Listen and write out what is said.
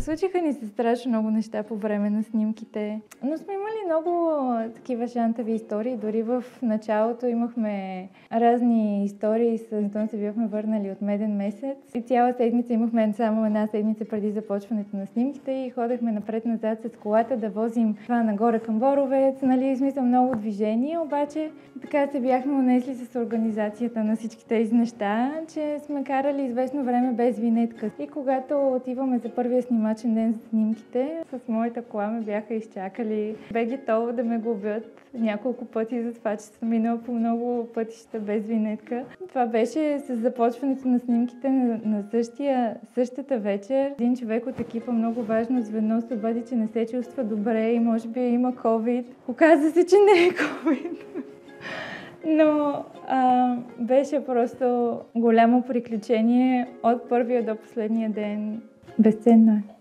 Случиха ни се страшно много неща по време на снимките, но сме имали много такива шантави истории. Дори в началото имахме разни истории, с Антон се бяхме върнали от меден месец и цяла седмица имахме само една седмица преди започването на снимките и ходехме напред-назад с колата да возим това нагоре към Боровец, нали, в смисъл много движение, обаче така се бяхме унесли с организацията на всички тези неща, че сме карали известно време без винетка. И когато отиваме за първия снимачен ден за снимките, с моята кола ме бяха изчакали БГ-тол да ме глобят няколко пъти за това, че съм минала по много пътища без винетка. Това беше с започването на снимките на същата вечер. Един човек от екипа, много важно звено, се обади, че не се чувства добре и може би има COVID. Оказа се, че не е COVID. Но беше просто голямо приключение от първия до последния ден. Безценно е.